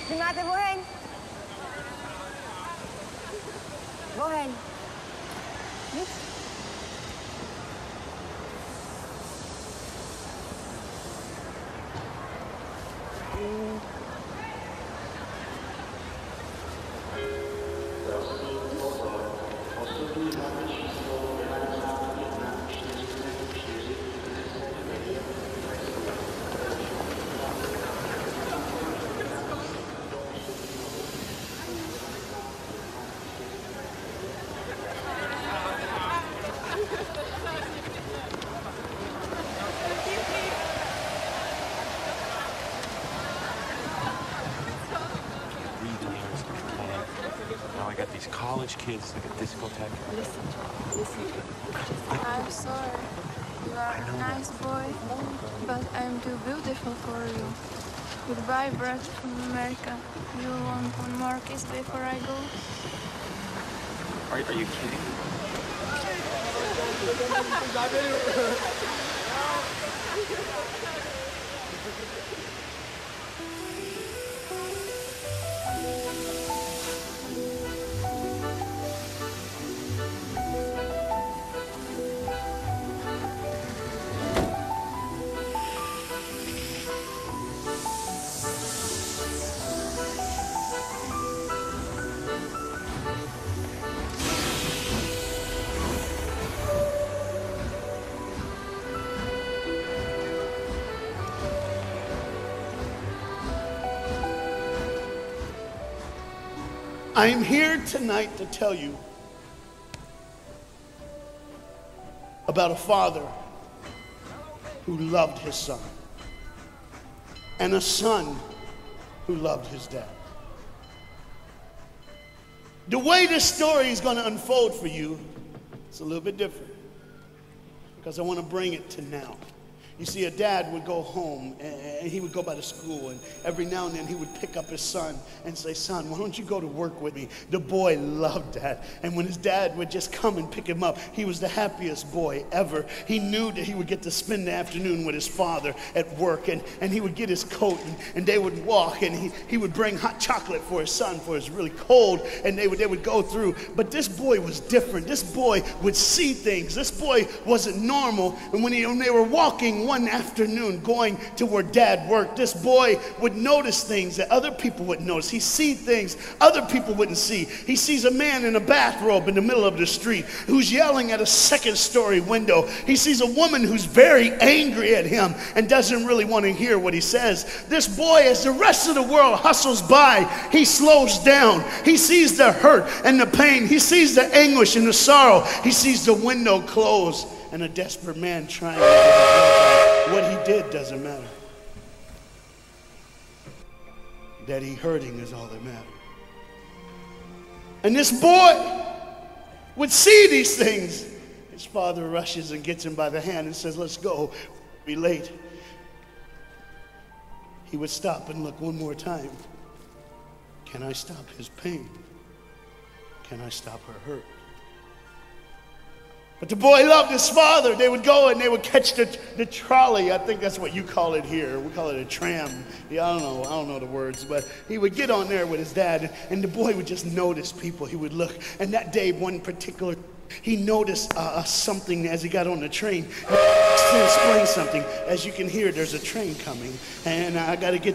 Filmate, waarheen? Waarheen? Niet? Now I got these college kids like a discotheque. Listen. I'm sorry. You are a nice boy, but I'm too beautiful for you. Goodbye, Brad from America. You want one more kiss before I go? Are you kidding? I'm here tonight to tell you about a father who loved his son and a son who loved his dad. The way this story is going to unfold for you is a little bit different because I want to bring it to now. You see, a dad would go home and he would go by the school, and every now and then he would pick up his son and say, "Son, why don't you go to work with me?" The boy loved that. And when his dad would just come and pick him up, he was the happiest boy ever. He knew that he would get to spend the afternoon with his father at work, and he would get his coat, and they would walk, and he would bring hot chocolate for his son, for it's really cold, and they would go through. But this boy was different. This boy would see things. This boy wasn't normal. And when they were walking one afternoon going to where dad worked, this boy would notice things that other people wouldn't notice. He see things other people wouldn't see. He sees a man in a bathrobe in the middle of the street who's yelling at a second-story window. He sees a woman who's very angry at him and doesn't really want to hear what he says. This boy, as the rest of the world hustles by, he slows down. He sees the hurt and the pain. He sees the anguish and the sorrow. He sees the window close and a desperate man trying to get away. What he did doesn't matter. That he hurting is all that matters. And this boy would see these things. His father rushes and gets him by the hand and says, "Let's go, we'll be late." He would stop and look one more time. Can I stop his pain? Can I stop her hurt? But the boy loved his father. They would go and they would catch the trolley. I think that's what you call it here. We call it a tram. Yeah, I don't know the words, but he would get on there with his dad, and the boy would just notice people. He would look, and that day, one particular, he noticed something as he got on the train. To explain something, as you can hear, there's a train coming, and I got to get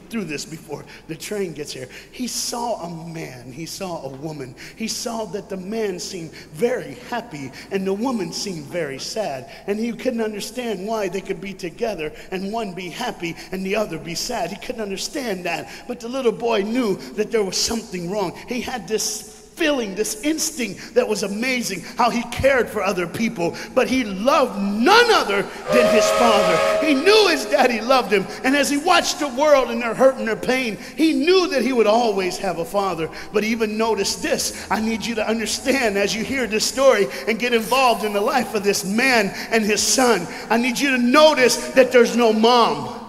through this before the train gets here. He saw a man, he saw a woman. He saw that the man seemed very happy and the woman seemed very sad, and he couldn't understand why they could be together and one be happy and the other be sad. He couldn't understand that, but the little boy knew that there was something wrong. He had this feeling, this instinct that was amazing, how he cared for other people. But he loved none other than his father. He knew his daddy loved him. And as he watched the world and their hurt and their pain, he knew that he would always have a father. But even notice this. I need you to understand as you hear this story and get involved in the life of this man and his son. I need you to notice that there's no mom.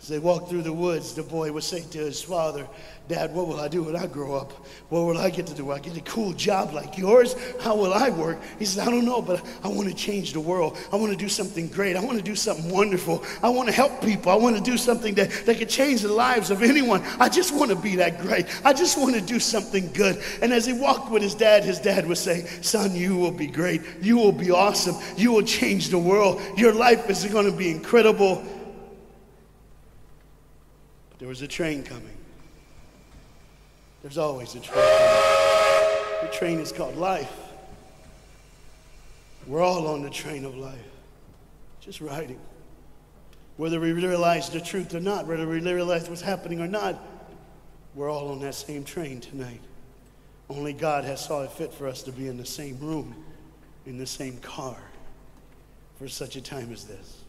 As they walked through the woods, the boy would say to his father, Dad, what will I do when I grow up? What will I get to do? Will I get a cool job like yours? How will I work? He says, I don't know, but I want to change the world. I want to do something great. I want to do something wonderful. I want to help people. I want to do something that could change the lives of anyone. I just want to be that great. I just want to do something good. And as he walked with his dad would say, son, you will be great. You will be awesome. You will change the world. Your life is going to be incredible. But there was a train coming. There's always a train coming. The train is called life. We're all on the train of life, just riding. Whether we realize the truth or not, whether we realize what's happening or not, we're all on that same train tonight. Only God has saw it fit for us to be in the same room, in the same car, for such a time as this.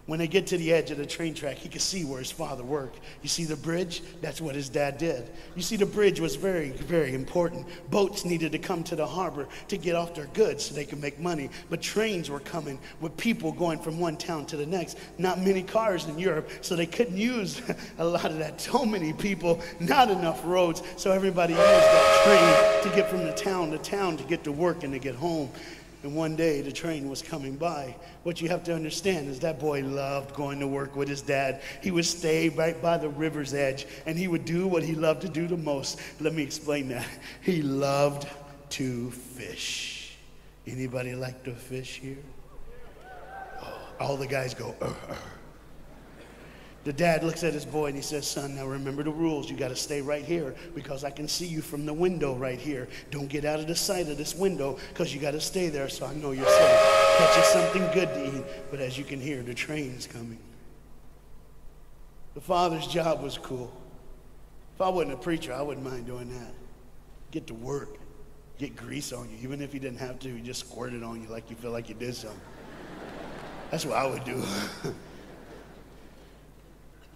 When they get to the edge of the train track, he could see where his father worked. You see the bridge? That's what his dad did. You see, the bridge was very, very important. Boats needed to come to the harbor to get off their goods so they could make money. But trains were coming with people going from one town to the next. Not many cars in Europe, so they couldn't use a lot of that. So many people, not enough roads, so everybody used that train to get from the town to town to get to work and to get home. And one day the train was coming by. What you have to understand is that boy loved going to work with his dad. He would stay right by the river's edge and he would do what he loved to do the most. Let me explain that. He loved to fish. Anybody like to fish here? Oh, all the guys go, The dad looks at his boy and he says, son, now remember the rules. You got to stay right here because I can see you from the window right here. Don't get out of the sight of this window because you got to stay there so I know you're safe. Catch you something good to eat. But as you can hear, the train's coming. The father's job was cool. If I wasn't a preacher, I wouldn't mind doing that. Get to work. Get grease on you. Even if you didn't have to, you just squirt it on you like you feel like you did something. That's what I would do.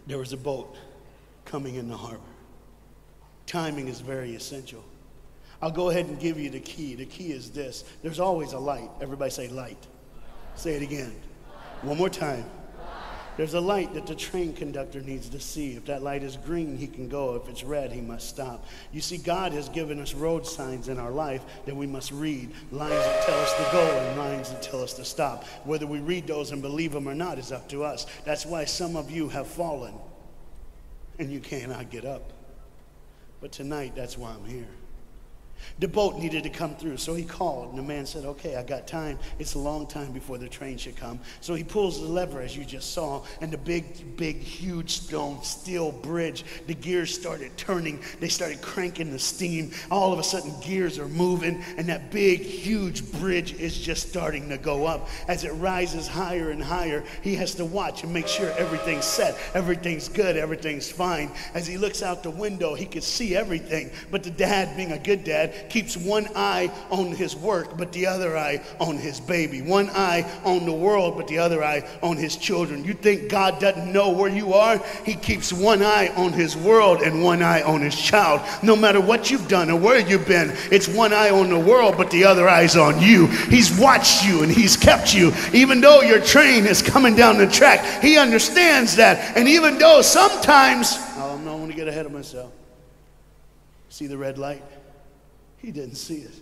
There was a boat coming in the harbor. Timing is very essential. I'll go ahead and give you the key. The key is this. There's always a light. Everybody say light. Say it again. One more time. There's a light that the train conductor needs to see. If that light is green, he can go. If it's red, he must stop. You see, God has given us road signs in our life that we must read. Lines that tell us to go and lines that tell us to stop. Whether we read those and believe them or not is up to us. That's why some of you have fallen and you cannot get up. But tonight, that's why I'm here. The boat needed to come through, so he called, and the man said, okay, I got time. It's a long time before the train should come. So he pulls the lever, as you just saw, and the big, huge steel bridge, the gears started turning. They started cranking the steam. All of a sudden, gears are moving, and that big, huge bridge is just starting to go up. As it rises higher and higher, he has to watch and make sure everything's set, everything's good, everything's fine. As he looks out the window, he could see everything, but the dad, being a good dad, keeps one eye on his work, but the other eye on his baby. One eye on the world, but the other eye on his children. You think God doesn't know where you are? He keeps one eye on his world and one eye on his child. No matter what you've done or where you've been, it's one eye on the world, but the other eye's on you. He's watched you and he's kept you. Even though your train is coming down the track, he understands that. And even though sometimes, I don't want to get ahead of myself. See the red light? He didn't see it.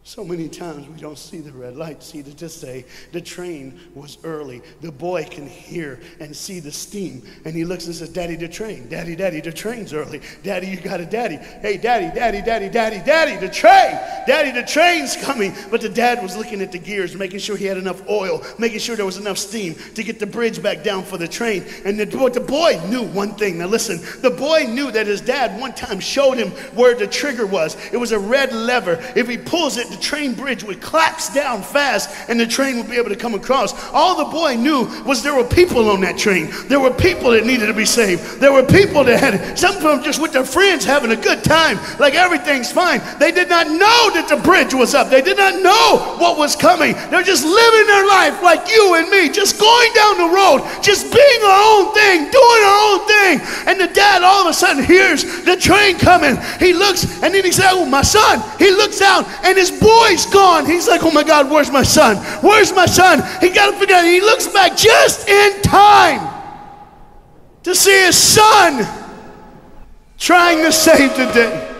So many times we don't see the red light. See, to just say the train was early. The boy can hear and see the steam. And he looks and says, Daddy, the train. Daddy, the train's early. Daddy, you got a daddy. Hey, Daddy, the train. Daddy, the train's coming. But the dad was looking at the gears, making sure he had enough oil, making sure there was enough steam to get the bridge back down for the train. And the boy knew one thing. Now listen, the boy knew that his dad one time showed him where the trigger was. It was a red lever. If he pulls it, the train bridge would collapse down fast and the train would be able to come across. All the boy knew was there were people on that train. There were people that needed to be saved. There were people that had, some of them just with their friends having a good time, like everything's fine. They did not know that the bridge was up. They did not know what was coming. They're just living their life like you and me, just going down the road, just being our own thing, doing our own thing. And the dad all of a sudden hears the train coming. He looks and then he said, oh, my son. He looks out and his boy's gone. He's like, oh my God, where's my son? Where's my son? He got to figure out. He looks back just in time to see his son trying to save the day.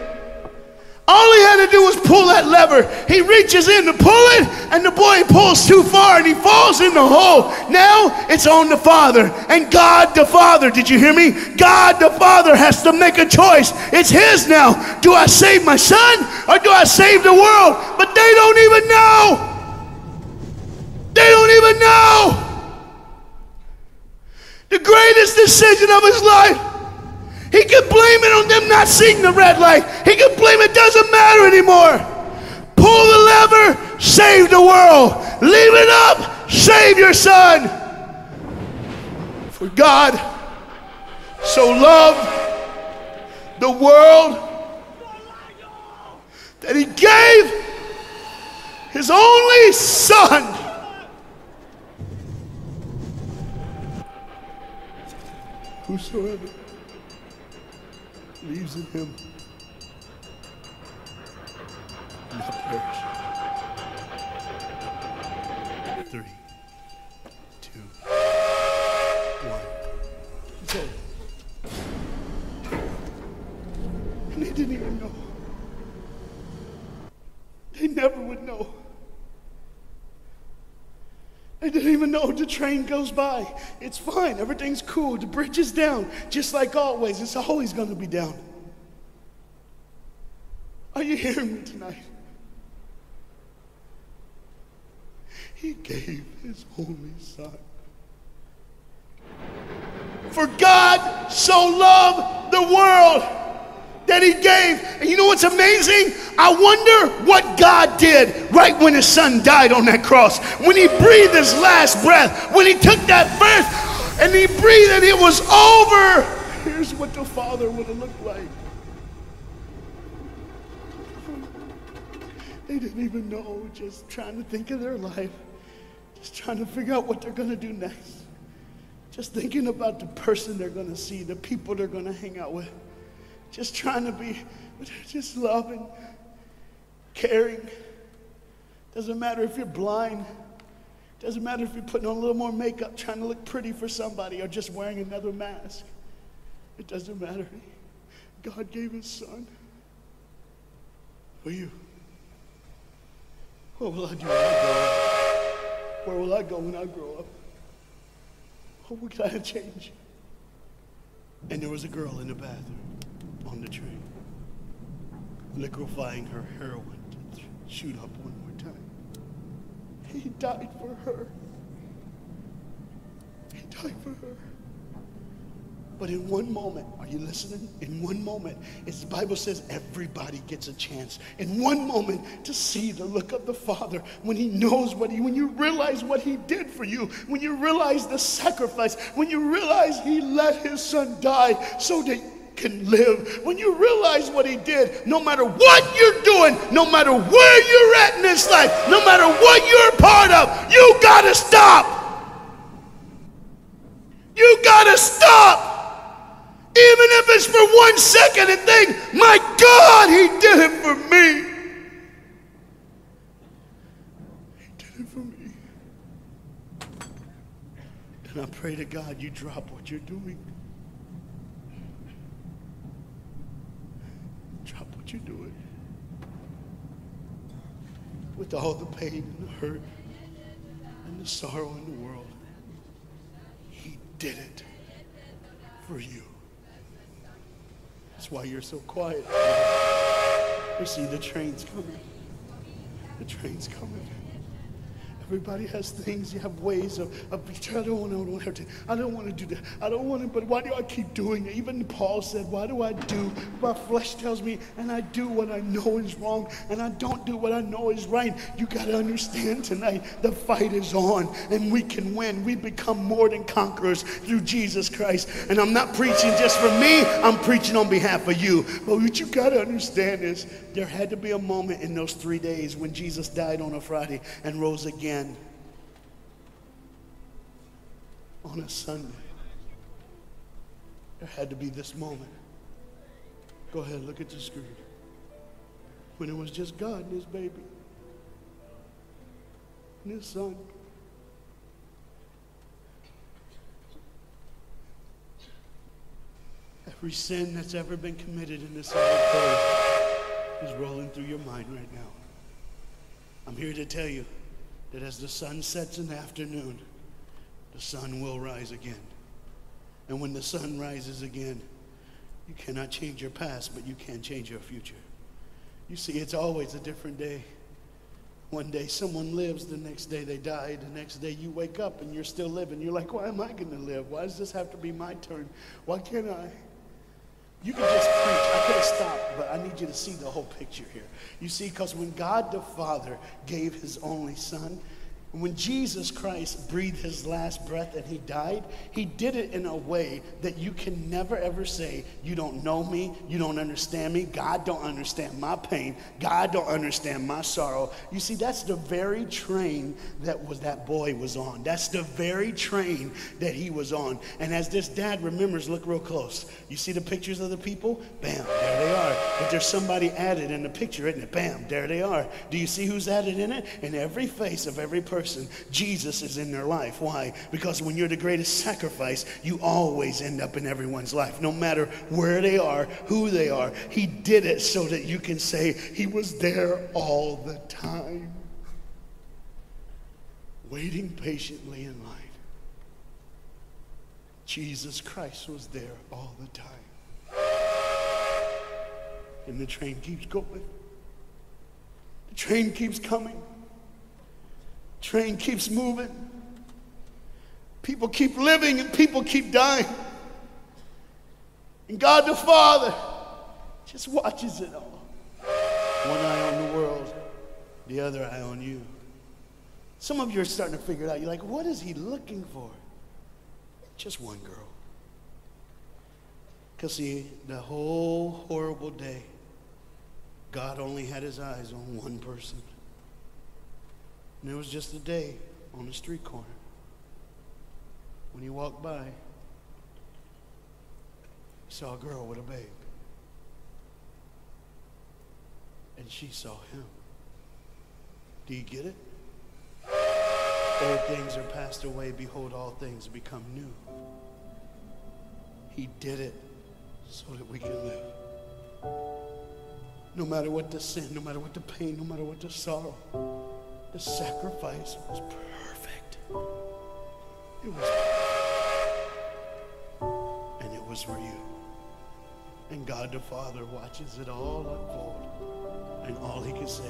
All he had to do was pull that lever. He reaches in to pull it, and the boy pulls too far, and he falls in the hole. Now it's on the father, and God the Father, did you hear me? God the Father has to make a choice. It's his now. Do I save my son, or do I save the world? But they don't even know. They don't even know. The greatest decision of his life. He could blame it on them not seeing the red light. He could blame it doesn't matter anymore. Pull the lever, save the world. Leave it up, save your son. For God so loved the world that he gave his only son. Whosoever believes in him will not perish. 3, 2, 1. It's over. And they didn't even know. They never would know. They didn't even know. The train goes by. It's fine. Everything's cool. The bridge is down. Just like always. It's always going to be down. Are you hearing me tonight? He gave his only son. For God so loved the world that he gave. And you know what's amazing? I wonder what God did right when his son died on that cross. When he breathed his last breath. When he took that breath and he breathed and it was over. Here's what the Father would have looked like. They didn't even know, just trying to think of their life. Just trying to figure out what they're going to do next. Just thinking about the person they're going to see, the people they're going to hang out with. Just trying to be, just loving, caring. Doesn't matter if you're blind. Doesn't matter if you're putting on a little more makeup, trying to look pretty for somebody, or just wearing another mask. It doesn't matter. God gave his son for you. What will I do when I grow up? Where will I go when I grow up? What can I change? And there was a girl in the bathroom on the train, liquefying her heroin to shoot up one more time. He died for her. He died for her. But in one moment, are you listening? In one moment, as the Bible says, everybody gets a chance. In one moment to see the look of the Father when he knows when you realize what he did for you, when you realize the sacrifice, when you realize he let his son die so that you can live, when you realize what he did, no matter what you're doing, no matter where you're at in this life, no matter what you're a part of, you gotta stop. You gotta stop. Even if it's for 1 second, and think, my God, he did it for me. He did it for me. And I pray to God you drop what you're doing. Drop what you're doing. With all the pain and the hurt and the sorrow in the world, he did it for you. That's why you're so quiet. You see, the train's coming. The train's coming. Everybody has things. You have ways of I don't want to do that. I don't want to, but why do I keep doing it? Even Paul said, why do I do? My flesh tells me, and I do what I know is wrong, and I don't do what I know is right. You got to understand tonight, the fight is on, and we can win. We become more than conquerors through Jesus Christ. And I'm not preaching just for me. I'm preaching on behalf of you. But what you got to understand is there had to be a moment in those 3 days when Jesus died on a Friday and rose again on a Sunday. There had to be this moment. Go ahead, look at the screen. When it was just God and his baby and his son. Every sin that's ever been committed in this earth is rolling through your mind right now. I'm here to tell you that as the sun sets in the afternoon, the sun will rise again. And when the sun rises again, you cannot change your past, but you can change your future. You see, it's always a different day. One day someone lives, the next day they die, the next day you wake up and you're still living. You're like, why am I going to live? Why does this have to be my turn? Why can't I? You can just preach. I could have stopped, but I need you to see the whole picture here. You see, because when God the Father gave his only son, when Jesus Christ breathed his last breath and he died, he did it in a way that you can never ever say, you don't know me, you don't understand me, God don't understand my pain, God don't understand my sorrow. You see, that's the very train that boy was on. That's the very train that he was on. And as this dad remembers, look real close. You see the pictures of the people? Bam, there they are. But there's somebody added in the picture, isn't it? Bam, there they are. Do you see who's added in it? In every face of every person, Jesus is in their life. Why? Because when you're the greatest sacrifice, you always end up in everyone's life. No matter where they are, who they are, he did it so that you can say he was there all the time, waiting patiently in line. Jesus Christ was there all the time. And the train keeps going. The train keeps coming. Train keeps moving. People keep living and people keep dying. And God the Father just watches it all. One eye on the world, the other eye on you. Some of you are starting to figure it out. You're like, what is he looking for? Just one girl. Because see, the whole horrible day, God only had his eyes on one person. And it was just a day on the street corner. When he walked by, he saw a girl with a babe. And she saw him. Do you get it? Old things are passed away. Behold, all things become new. He did it so that we can live. No matter what the sin, no matter what the pain, no matter what the sorrow, the sacrifice was perfect. It was perfect. And it was for you. And God the Father watches it all unfold. And all he can say